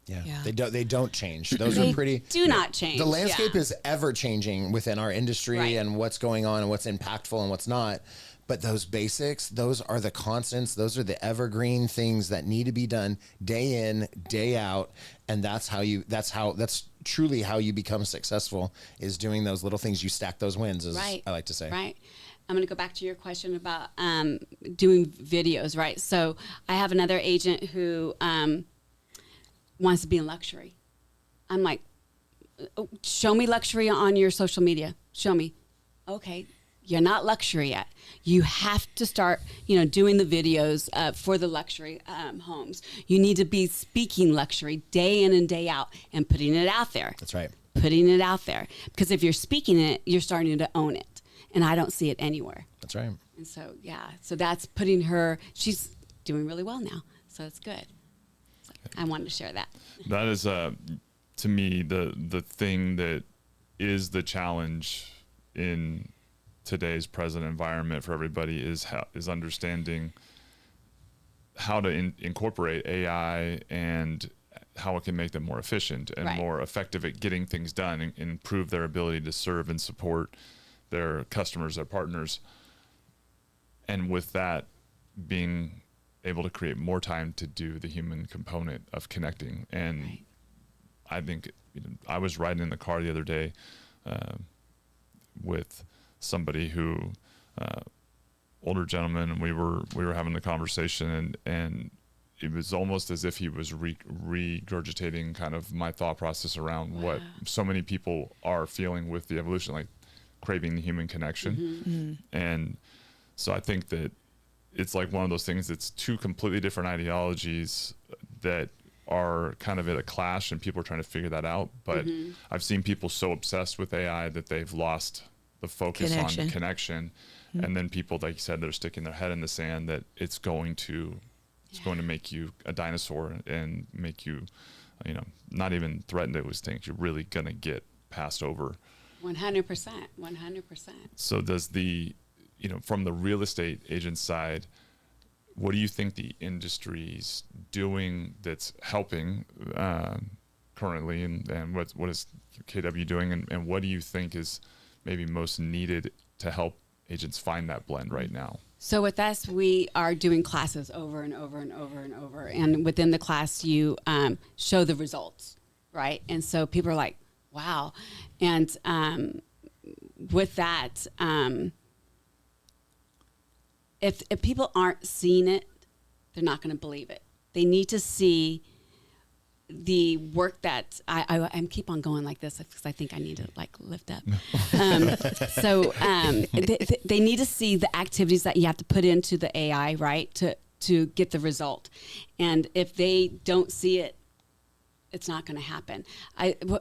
Yeah. They don't change. Those They are pretty. do not change. The landscape yeah. is ever changing within our industry Right. and what's going on and what's impactful and what's not. But those basics, those are the constants. Those are the evergreen things that need to be done day in, day out. And that's truly how you become successful, is doing those little things. You stack those wins, as Right. I like to say. Right. I'm going to go back to your question about doing videos, right? So I have another agent who wants to be in luxury. I'm like, show me luxury on your social media. Show me. Okay. You're not luxury yet. You have to start, doing the videos for the luxury homes. You need to be speaking luxury day in and day out and putting it out there. That's right. Putting it out there. Because if you're speaking it, you're starting to own it. And I don't see it anywhere. That's right. And so, so that's putting her, she's doing really well now. So it's good. So I wanted to share that. That is, to me, the thing that is the challenge in today's present environment for everybody is understanding how to incorporate AI and how it can make them more efficient and more effective at getting things done and improve their ability to serve and support their customers, their partners. And with that, being able to create more time to do the human component of connecting. And I think I was riding in the car the other day with somebody who older gentleman, and we were having the conversation, and it was almost as if he was regurgitating kind of my thought process around what so many people are feeling with the evolution, like craving the human connection. Mm-hmm. And so I think that it's like one of those things that's two completely different ideologies that are kind of at a clash, and people are trying to figure that out. But I've seen people so obsessed with AI that they've lost the focus on connection. Mm-hmm. And then people, like you said, they're sticking their head in the sand that it's going to make you a dinosaur and make you, not even threatened to extinct. You're really going to get passed over. 100%. So does from the real estate agent side, what do you think the industry's doing that's helping currently, and what is KW doing, and what do you think is maybe most needed to help agents find that blend right now? So with us, we are doing classes over and over and over and over. And within the class, you show the results, right? And so people are like, wow. And with that, if people aren't seeing it, they're not going to believe it. They need to see the work that I keep on going like this because I think I need to like lift up. They need to see the activities that you have to put into the AI, right, to get the result. And if they don't see it, it's not going to happen.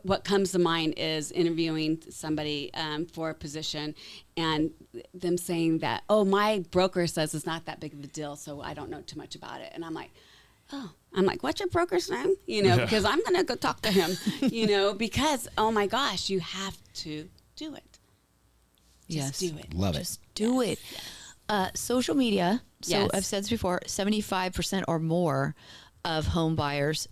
What comes to mind is interviewing somebody for a position and them saying that, oh, my broker says it's not that big of a deal, so I don't know too much about it. And I'm like, what's your broker's name? Because I'm going to go talk to him, because, oh my gosh, you have to do it. Just do it. Love Just do it. Social media. So Yes. I've said this before, 75% or more of home buyers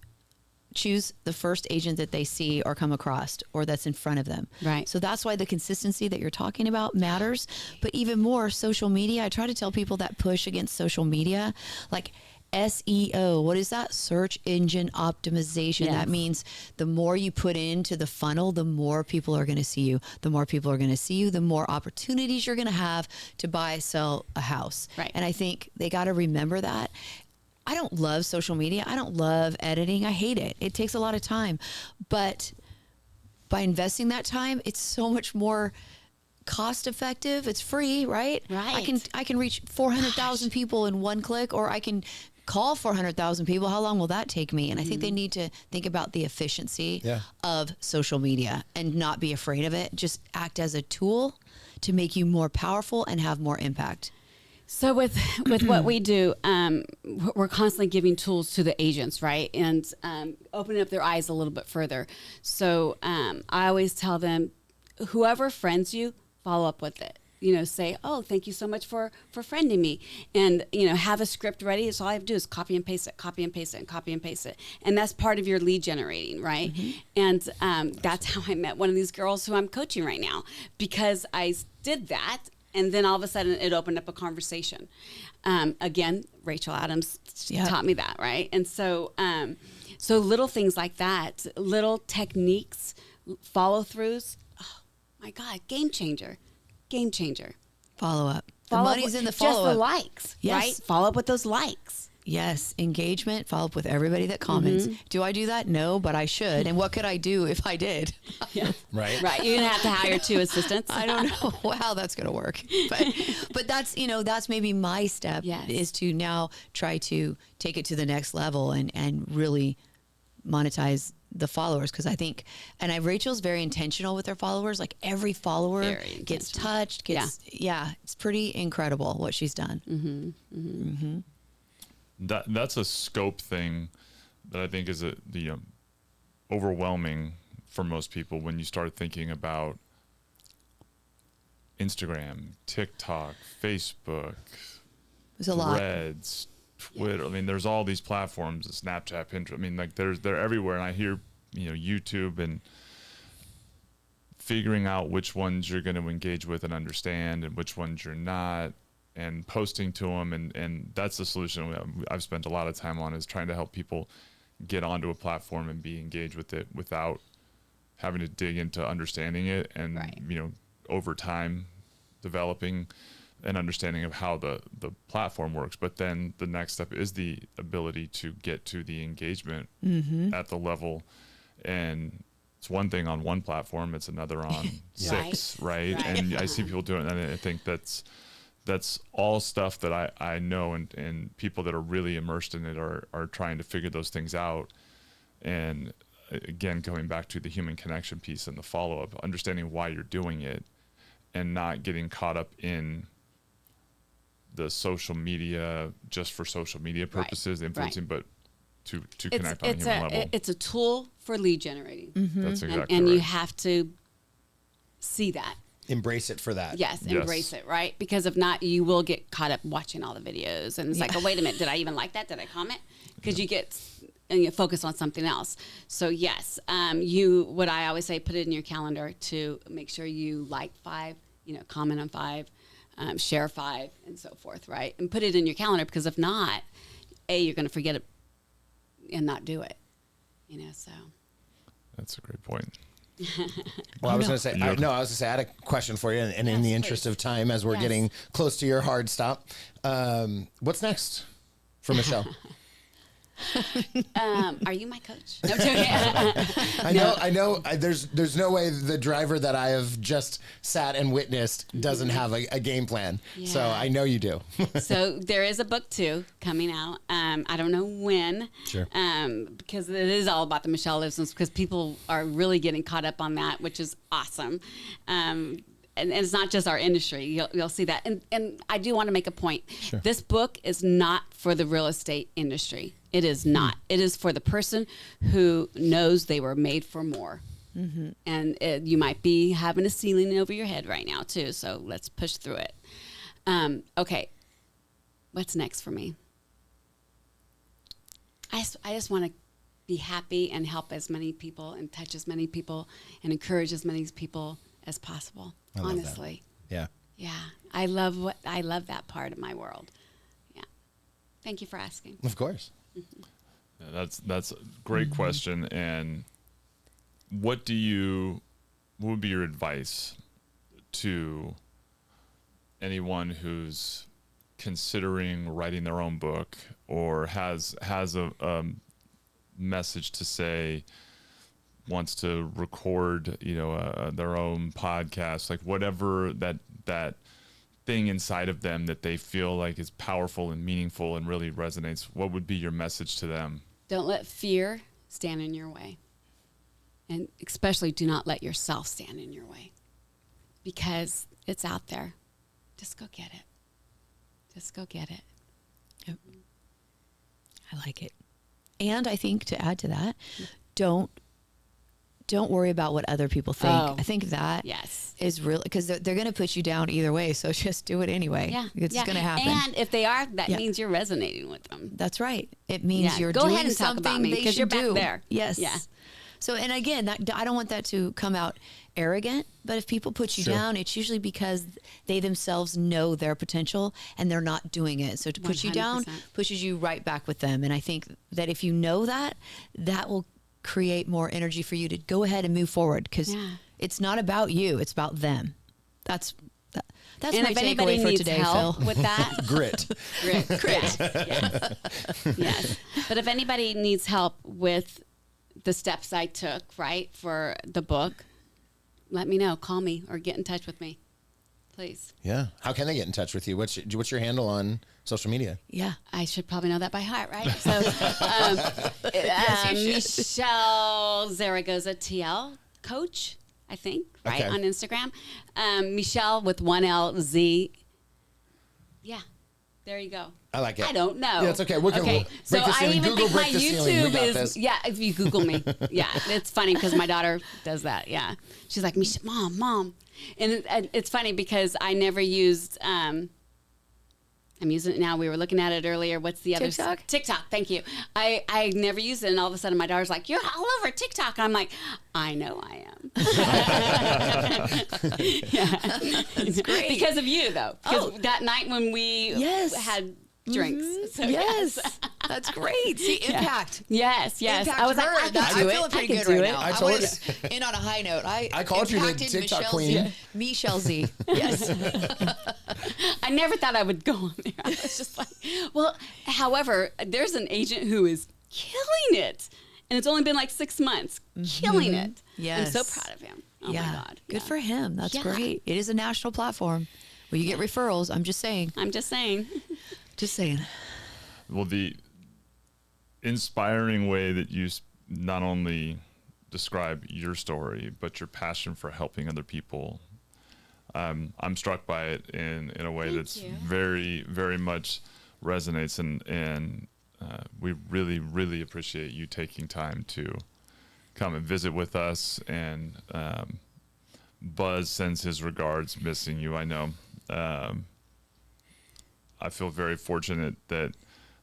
choose the first agent that they see or come across or that's in front of them. Right. So that's why the consistency that you're talking about matters. But even more, social media. I try to tell people that push against social media, like SEO, what is that? Search engine optimization. Yes. That means the more you put into the funnel, the more people are going to see you. The more people are going to see you, the more opportunities you're going to have to buy, sell a house. Right. And I think they got to remember that. I don't love social media. I don't love editing. I hate it. It takes a lot of time. But by investing that time, it's so much more cost effective. It's free, right? Right. I can reach 400,000 people in one click, or I can call 400,000 people. How long will that take me? And I think they need to think about the efficiency of social media and not be afraid of it. Just act as a tool to make you more powerful and have more impact. So with what we do, we're constantly giving tools to the agents, right? And opening up their eyes a little bit further. So I always tell them, whoever friends you, follow up with it. Say, oh, thank you so much for friending me. And, have a script ready. So all I have to do is copy and paste it, copy and paste it, and copy and paste it. And that's part of your lead generating, right? Mm-hmm. And that's how I met one of these girls who I'm coaching right now, because I did that. And then all of a sudden it opened up a conversation. Again, Rachel Adams taught me that, right? And so little things like that, little techniques, follow-throughs, oh my God, game changer. Follow up. The money's in the follow up. Just the likes, right? Follow up with those likes. Yes, engagement, follow up with everybody that comments. Mm-hmm. Do I do that? No, but I should. And what could I do if I did? Yeah. Right. Right. You're going to have to hire 2 assistants. I don't know how that's going to work. But that's, that's maybe my step is to now try to take it to the next level and really monetize the followers. Because I think, Rachel's very intentional with her followers. Like every follower gets touched. It's pretty incredible what she's done. Mm-hmm. Mm-hmm. That's a scope thing that I think is overwhelming for most people when you start thinking about Instagram, TikTok, Facebook, there's a lot. Threads, Twitter. I mean, there's all these platforms, Snapchat, Pinterest. I mean, like they're everywhere. And I hear, YouTube, and figuring out which ones you're going to engage with and understand and which ones you're not, and posting to them. And that's the solution I've spent a lot of time on, is trying to help people get onto a platform and be engaged with it without having to dig into understanding it. And, over time developing an understanding of how the platform works. But then the next step is the ability to get to the engagement at the level. And it's one thing on one platform, it's another on 6, right? And I see people doing it, and I think that's all stuff that I know, and people that are really immersed in it are trying to figure those things out. And again, going back to the human connection piece and the follow-up, understanding why you're doing it and not getting caught up in the social media just for social media purposes, influencing, but to connect on a human level. It's a tool for lead generating. Mm-hmm. That's exactly and right. you have to see that. Embrace it for that. Yes, embrace it, right? Because if not, you will get caught up watching all the videos. And it's like, oh, wait a minute, did I even like that? Did I comment? Because you get and you focus on something else. So yes, what I always say, put it in your calendar to make sure you like 5, comment on 5, share 5 and so forth, right? And put it in your calendar, because if not, you're going to forget it and not do it, so. That's a great point. Well, I was going to say, I was going to say, I had a question for you, and in the interest of time, as we're getting close to your hard stop, what's next for Michele? Are you my coach? No, I'm joking. I know. There's no way the driver that I have just sat and witnessed doesn't have a game plan. Yeah. So I know you do. So there is a book 2 coming out. I don't know when. Sure. Because it is all about the Michele Lives, because people are really getting caught up on that, which is awesome. And it's not just our industry. You'll see that. And I do want to make a point. Sure. This book is not for the real estate industry. It is not. It is for the person who knows they were made for more. Mm-hmm. And you might be having a ceiling over your head right now, too. So let's push through it. Okay. What's next for me? I just want to be happy and help as many people and touch as many people and encourage as many people as possible. Honestly. Yeah. Yeah. I love that part of my world. Yeah. Thank you for asking. Of course. Yeah, that's a great question. And what would be your advice to anyone who's considering writing their own book, or has a message to say, wants to record, their own podcast, like whatever that thing inside of them that they feel like is powerful and meaningful and really resonates? What would be your message to them? Don't let fear stand in your way. And especially do not let yourself stand in your way, because it's out there. Just go get it. Just go get it. Yep. I like it. And I think, to add to that, don't worry about what other people think. Oh, I think that is really, because they're going to put you down either way. So just do it anyway. Yeah. It's going to happen. And if they are, that means you're resonating with them. That's right. It means you're Go doing ahead and talk about something me, they because you're should back do. there. Yes. Yeah. So, and again, I don't want that to come out arrogant, but if people put you down, it's usually because they themselves know their potential and they're not doing it. So to put you down 100%. pushes you right back with them. And I think that if you know that will create more energy for you to go ahead and move forward, because it's not about you, it's about them. That's And my if anybody takeaway for needs today, help Phil. with that, Grit. Yes. But if anybody needs help with the steps I took, right, for the book, let me know. Call me or get in touch with me, please. Yeah. How can they get in touch with you? What's your handle on social media? Yeah. I should probably know that by heart, right? So, you should. Michele Zaragoza TL coach, I think, right, Okay. on Instagram. Michele with 1LZ. Yeah. There you go. I like it. I don't know. Yeah, it's okay. We'll break So the I ceiling. even Google think my break the ceiling. We YouTube got is this. if you Google me. Yeah, it's funny because my daughter does that. Yeah, she's like, Mom, and it's funny because I never used. I'm using it now. We were looking at it earlier. What's the other TikTok? TikTok. Thank you. I never used it, and all of a sudden my daughter's like, "You're all over TikTok." And I'm like, "I know I am." That's great. Because of you, though. Because that night when we had drinks. So Yes. That's great. See, impact. Yes. Impact I was like, her. I can do I'm it. feeling pretty I good can do right it. now. I I told want to end on a high note. I called you the impacted TikTok Michele queen. Z. Michele Z. Yes. I never thought I would go on there. I was just like, well, however, there's an agent who is killing it. And it's only been like 6 months. Killing it. Yes. I'm so proud of him. Oh my God. Good for him. That's Yeah. great. It is a national platform where you get referrals. I'm just saying. I'm just saying. Just saying. Well, the inspiring way that you not only describe your story, but your passion for helping other people, I'm struck by it in a way that's very, very much resonates. And we really, really appreciate you taking time to come and visit with us. And Buzz sends his regards, missing you, I know. I feel very fortunate that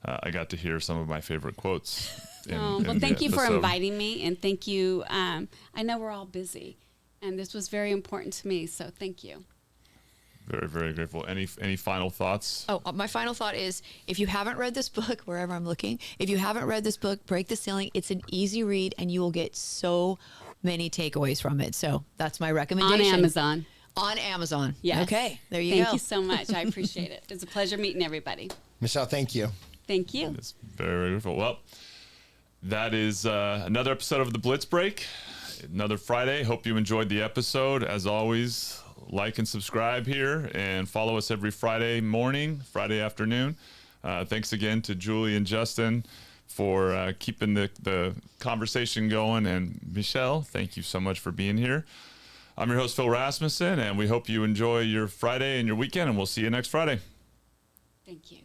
I got to hear some of my favorite quotes. Well, thank you for inviting me, and thank you. I know we're all busy, and this was very important to me, so thank you. Very, very grateful. Any final thoughts? Oh, my final thought is, if you haven't read this book, wherever I'm looking, if you haven't read this book, Break the Ceiling, it's an easy read and you will get so many takeaways from it. So that's my recommendation. On Amazon. On Amazon. Yes. Okay, there you go. Thank you so much. I appreciate it. It's a pleasure meeting everybody. Michele, thank you. Thank you. It's very, very grateful. Well, that is another episode of the Blitz Break. Another Friday. Hope you enjoyed the episode. As always, like and subscribe here and follow us every Friday morning, Friday afternoon. Thanks again to Julie and Justin for keeping the conversation going. And Michele, thank you so much for being here. I'm your host, Phil Rasmussen, and we hope you enjoy your Friday and your weekend, and we'll see you next Friday. Thank you.